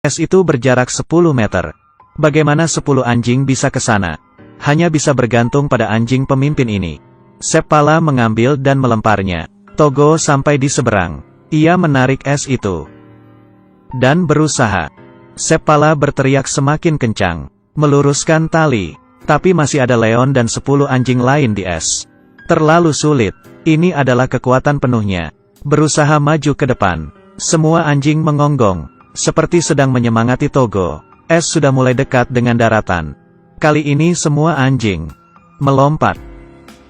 Es itu berjarak 10 meter. Bagaimana 10 anjing bisa ke sana? Hanya bisa bergantung pada anjing pemimpin ini. Seppala mengambil dan melemparnya. Togo sampai di seberang. Ia menarik es itu. Dan berusaha. Seppala berteriak semakin kencang. Meluruskan tali. Tapi masih ada Leon dan 10 anjing lain di es. Terlalu sulit. Ini adalah kekuatan penuhnya. Berusaha maju ke depan. Semua anjing mengonggong. Seperti sedang menyemangati Togo. Es sudah mulai dekat dengan daratan. Kali ini semua anjing melompat.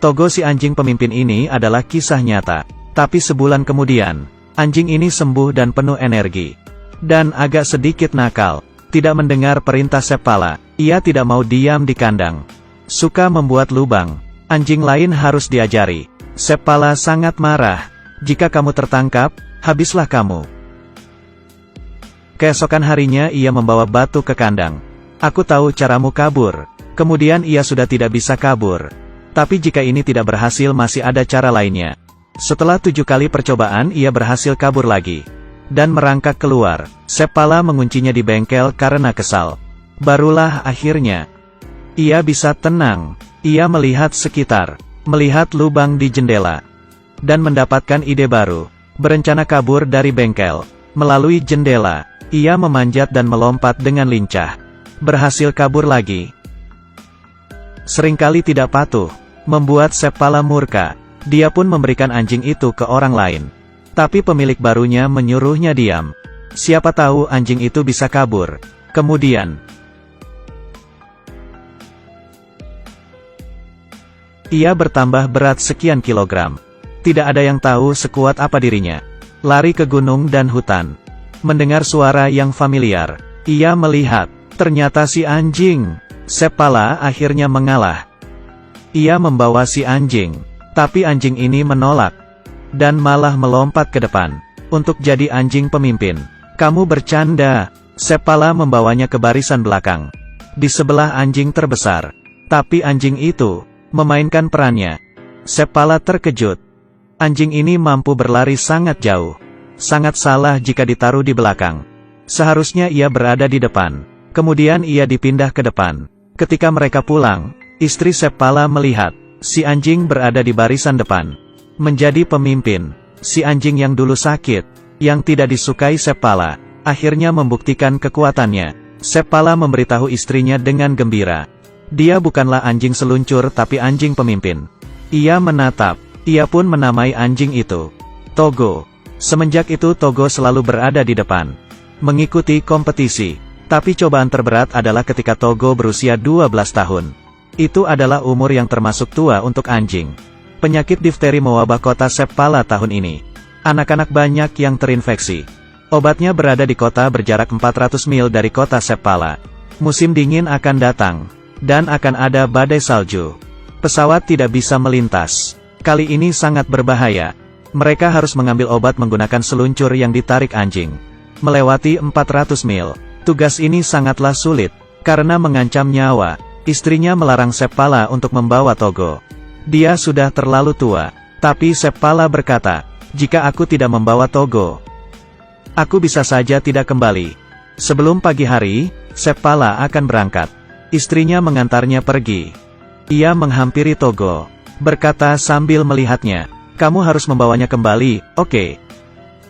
Togo si anjing pemimpin ini adalah kisah nyata. Tapi sebulan kemudian, anjing ini sembuh dan penuh energi. Dan agak sedikit nakal. Tidak mendengar perintah Seppala. Ia tidak mau diam di kandang. Suka membuat lubang. Anjing lain harus diajari. Seppala sangat marah. Jika kamu tertangkap, habislah kamu. Keesokan harinya ia membawa batu ke kandang. Aku tahu caramu kabur. Kemudian ia sudah tidak bisa kabur. Tapi jika ini tidak berhasil masih ada cara lainnya. Setelah 7 kali percobaan ia berhasil kabur lagi. Dan merangkak keluar. Seppala menguncinya di bengkel karena kesal. Barulah akhirnya ia bisa tenang. Ia melihat sekitar. Melihat lubang di jendela. Dan mendapatkan ide baru. Berencana kabur dari bengkel. Melalui jendela. Ia memanjat dan melompat dengan lincah. Berhasil kabur lagi. Seringkali tidak patuh. Membuat Seppala murka. Dia pun memberikan anjing itu ke orang lain. Tapi pemilik barunya menyuruhnya diam. Siapa tahu anjing itu bisa kabur. Kemudian ia bertambah berat sekian kilogram. Tidak ada yang tahu sekuat apa dirinya. Lari ke gunung dan hutan. Mendengar suara yang familiar. Ia melihat. Ternyata si anjing. Seppala akhirnya mengalah. Ia membawa si anjing. Tapi anjing ini menolak. Dan malah melompat ke depan. Untuk jadi anjing pemimpin. Kamu bercanda. Seppala membawanya ke barisan belakang. Di sebelah anjing terbesar. Tapi anjing itu memainkan perannya. Seppala terkejut. Anjing ini mampu berlari sangat jauh. Sangat salah jika ditaruh di belakang. Seharusnya ia berada di depan. Kemudian ia dipindah ke depan. Ketika mereka pulang, istri Seppala melihat si anjing berada di barisan depan. Menjadi pemimpin, si anjing yang dulu sakit, yang tidak disukai Seppala, akhirnya membuktikan kekuatannya. Seppala memberitahu istrinya dengan gembira. Dia bukanlah anjing seluncur tapi anjing pemimpin. Ia menatap. Ia pun menamai anjing itu Togo. Semenjak itu Togo selalu berada di depan. Mengikuti kompetisi. Tapi cobaan terberat adalah ketika Togo berusia 12 tahun. Itu adalah umur yang termasuk tua untuk anjing. Penyakit difteri mewabah kota Seppala tahun ini. Anak-anak banyak yang terinfeksi. Obatnya berada di kota berjarak 400 mil dari kota Seppala. Musim dingin akan datang. Dan akan ada badai salju. Pesawat tidak bisa melintas. Kali ini sangat berbahaya. Mereka harus mengambil obat menggunakan seluncur yang ditarik anjing. Melewati 400 mil. Tugas ini sangatlah sulit. Karena mengancam nyawa. Istrinya melarang Seppala untuk membawa Togo. Dia sudah terlalu tua. Tapi Seppala berkata, jika aku tidak membawa Togo, aku bisa saja tidak kembali. Sebelum pagi hari, Seppala akan berangkat. Istrinya mengantarnya pergi. Ia menghampiri Togo. Berkata sambil melihatnya, kamu harus membawanya kembali, oke?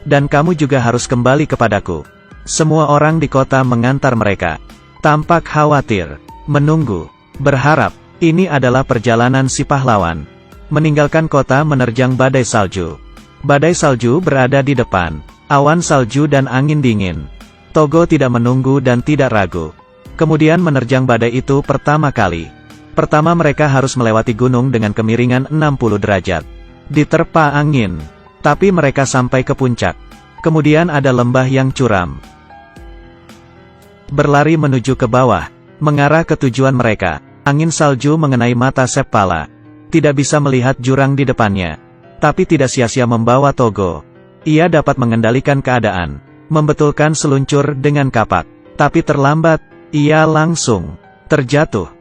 Dan kamu juga harus kembali kepadaku. Semua orang di kota mengantar mereka. Tampak khawatir, menunggu, berharap. Ini adalah perjalanan si pahlawan. Meninggalkan kota menerjang badai salju. Badai salju berada di depan. Awan salju dan angin dingin. Togo tidak menunggu dan tidak ragu. Kemudian menerjang badai itu pertama kali. Pertama mereka harus melewati gunung dengan kemiringan 60 derajat. Diterpa angin. Tapi mereka sampai ke puncak. Kemudian ada lembah yang curam. Berlari menuju ke bawah. Mengarah ke tujuan mereka. Angin salju mengenai mata Seppala. Tidak bisa melihat jurang di depannya. Tapi tidak sia-sia membawa Togo. Ia dapat mengendalikan keadaan. Membetulkan seluncur dengan kapak. Tapi terlambat. Ia langsung terjatuh.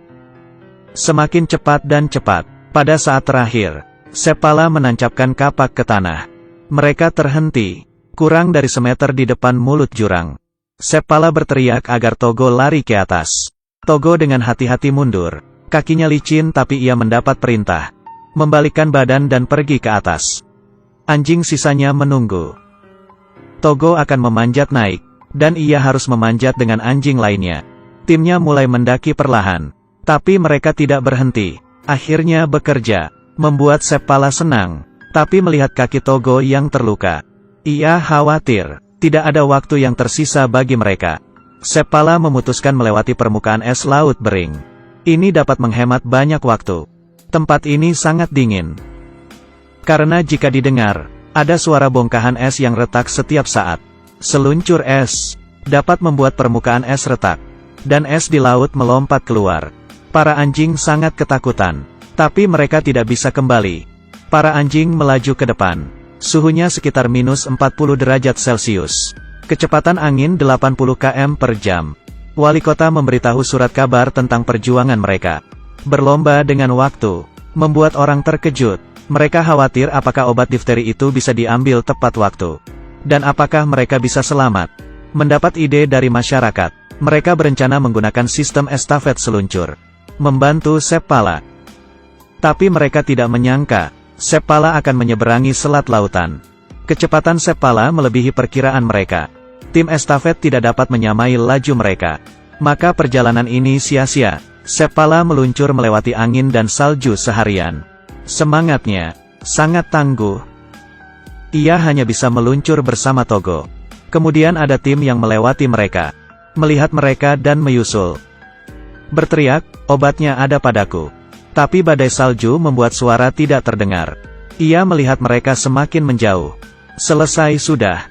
Semakin cepat dan cepat. Pada saat terakhir, Seppala menancapkan kapak ke tanah. Mereka terhenti. Kurang dari semeter di depan mulut jurang. Seppala berteriak agar Togo lari ke atas. Togo dengan hati-hati mundur. Kakinya licin tapi ia mendapat perintah. Membalikkan badan dan pergi ke atas. Anjing sisanya menunggu. Togo akan memanjat naik, dan ia harus memanjat dengan anjing lainnya. Timnya mulai mendaki perlahan. Tapi mereka tidak berhenti. Akhirnya bekerja. Membuat Seppala senang. Tapi melihat kaki Togo yang terluka, ia khawatir. Tidak ada waktu yang tersisa bagi mereka. Seppala memutuskan melewati permukaan es laut bering. Ini dapat menghemat banyak waktu. Tempat ini sangat dingin. Karena jika didengar, ada suara bongkahan es yang retak setiap saat. Seluncur es dapat membuat permukaan es retak. Dan es di laut melompat keluar. Para anjing sangat ketakutan. Tapi mereka tidak bisa kembali. Para anjing melaju ke depan. Suhunya sekitar minus 40 derajat Celcius. Kecepatan angin 80 km per jam. Wali kota memberitahu surat kabar tentang perjuangan mereka. Berlomba dengan waktu. Membuat orang terkejut. Mereka khawatir apakah obat difteri itu bisa diambil tepat waktu. Dan apakah mereka bisa selamat. Mendapat ide dari masyarakat. Mereka berencana menggunakan sistem estafet seluncur. Membantu Seppala. Tapi mereka tidak menyangka. Seppala akan menyeberangi selat lautan. Kecepatan Seppala melebihi perkiraan mereka. Tim estafet tidak dapat menyamai laju mereka. Maka perjalanan ini sia-sia. Seppala meluncur melewati angin dan salju seharian. Semangatnya sangat tangguh. Ia hanya bisa meluncur bersama Togo. Kemudian ada tim yang melewati mereka. Melihat mereka dan menyusul. Berteriak, obatnya ada padaku. Tapi badai salju membuat suara tidak terdengar. Ia melihat mereka semakin menjauh. Selesai sudah.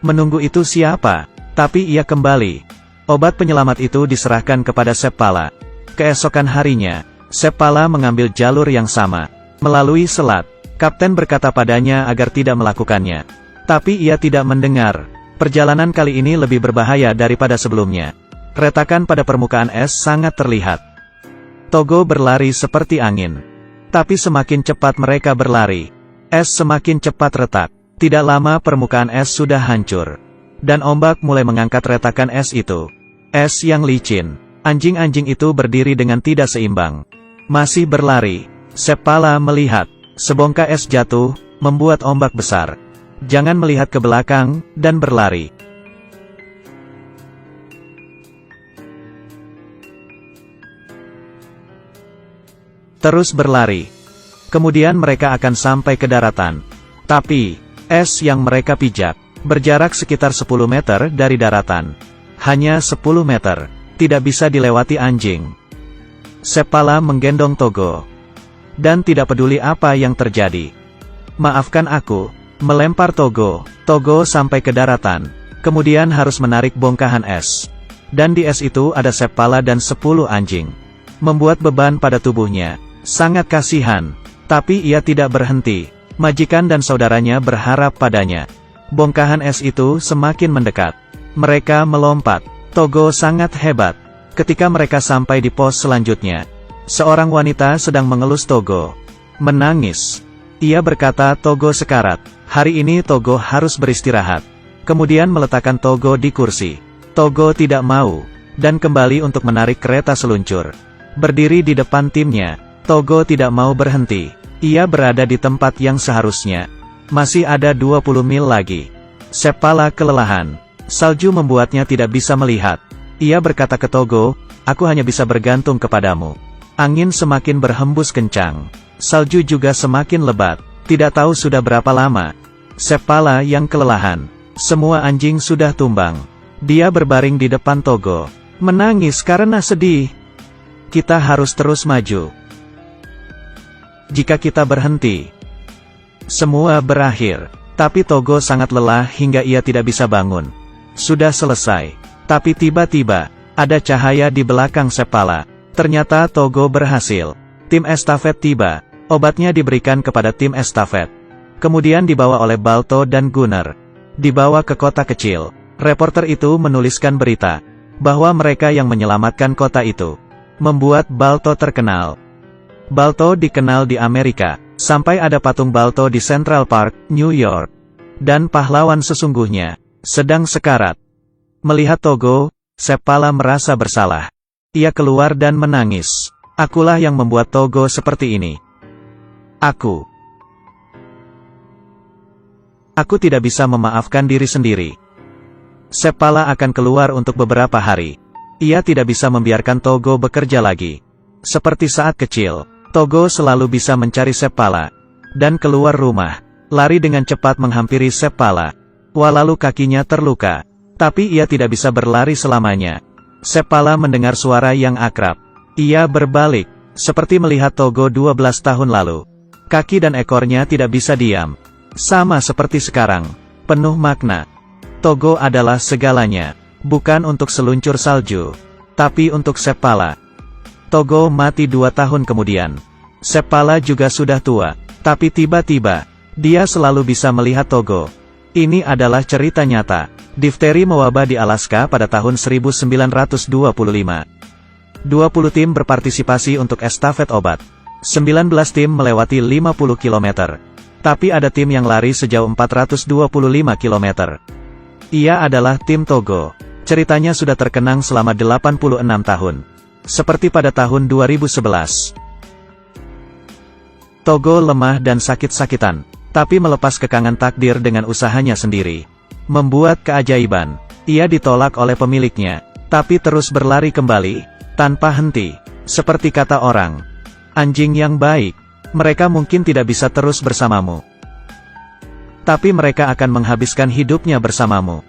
Menunggu itu siapa? Tapi ia kembali. Obat penyelamat itu diserahkan kepada Seppala. Keesokan harinya, Seppala mengambil jalur yang sama. Melalui selat. Kapten berkata padanya agar tidak melakukannya. Tapi ia tidak mendengar. Perjalanan kali ini lebih berbahaya daripada sebelumnya. Retakan pada permukaan es sangat terlihat. Togo berlari seperti angin. Tapi semakin cepat mereka berlari, es semakin cepat retak. Tidak lama permukaan es sudah hancur. Dan ombak mulai mengangkat retakan es itu. Es yang licin. Anjing-anjing itu berdiri dengan tidak seimbang. Masih berlari. Seppala melihat. Sebongkah es jatuh, membuat ombak besar. Jangan melihat ke belakang, dan berlari. Terus berlari. Kemudian mereka akan sampai ke daratan. Tapi, es yang mereka pijak, berjarak sekitar 10 meter dari daratan. Hanya 10 meter. Tidak bisa dilewati anjing. Seppala menggendong Togo. Dan tidak peduli apa yang terjadi. Maafkan aku, melempar Togo. Togo sampai ke daratan. Kemudian harus menarik bongkahan es. Dan di es itu ada Seppala dan 10 anjing. Membuat beban pada tubuhnya. Sangat kasihan. Tapi ia tidak berhenti. Majikan dan saudaranya berharap padanya. Bongkahan es itu semakin mendekat. Mereka melompat. Togo sangat hebat. Ketika mereka sampai di pos selanjutnya, seorang wanita sedang mengelus Togo. Menangis. Ia berkata Togo sekarat. Hari ini Togo harus beristirahat. Kemudian meletakkan Togo di kursi. Togo tidak mau. Dan kembali untuk menarik kereta seluncur. Berdiri di depan timnya. Togo tidak mau berhenti. Ia berada di tempat yang seharusnya. Masih ada 20 mil lagi. Seppala kelelahan. Salju membuatnya tidak bisa melihat. Ia berkata ke Togo, aku hanya bisa bergantung kepadamu. Angin semakin berhembus kencang. Salju juga semakin lebat. Tidak tahu sudah berapa lama. Seppala yang kelelahan. Semua anjing sudah tumbang. Dia berbaring di depan Togo. Menangis karena sedih. Kita harus terus maju. Jika kita berhenti, semua berakhir. Tapi Togo sangat lelah hingga ia tidak bisa bangun. Sudah selesai. Tapi tiba-tiba, ada cahaya di belakang Seppala. Ternyata Togo berhasil. Tim estafet tiba. Obatnya diberikan kepada tim estafet. Kemudian dibawa oleh Balto dan Gunner. Dibawa ke kota kecil. Reporter itu menuliskan berita bahwa mereka yang menyelamatkan kota itu. Membuat Balto terkenal. Balto dikenal di Amerika, sampai ada patung Balto di Central Park, New York. Dan pahlawan sesungguhnya sedang sekarat. Melihat Togo, Seppala merasa bersalah. Ia keluar dan menangis. Akulah yang membuat Togo seperti ini. Aku tidak bisa memaafkan diri sendiri. Seppala akan keluar untuk beberapa hari. Ia tidak bisa membiarkan Togo bekerja lagi. Seperti saat kecil, Togo selalu bisa mencari Seppala dan keluar rumah, lari dengan cepat menghampiri Seppala. Walau kakinya terluka, tapi ia tidak bisa berlari selamanya. Seppala mendengar suara yang akrab. Ia berbalik, seperti melihat Togo 12 tahun lalu. Kaki dan ekornya tidak bisa diam. Sama seperti sekarang, penuh makna. Togo adalah segalanya, bukan untuk seluncur salju, tapi untuk Seppala. Togo mati 2 tahun kemudian. Seppala juga sudah tua, tapi tiba-tiba, dia selalu bisa melihat Togo. Ini adalah cerita nyata. Difteri mewabah di Alaska pada tahun 1925. 20 tim berpartisipasi untuk estafet obat. 19 tim melewati 50 km. Tapi ada tim yang lari sejauh 425 km. Ia adalah tim Togo. Ceritanya sudah terkenang selama 86 tahun. Seperti pada tahun 2011. Togo lemah dan sakit-sakitan, tapi melepas kekangan takdir dengan usahanya sendiri. Membuat keajaiban. Ia ditolak oleh pemiliknya, tapi terus berlari kembali, tanpa henti. Seperti kata orang, anjing yang baik, mereka mungkin tidak bisa terus bersamamu, tapi mereka akan menghabiskan hidupnya bersamamu.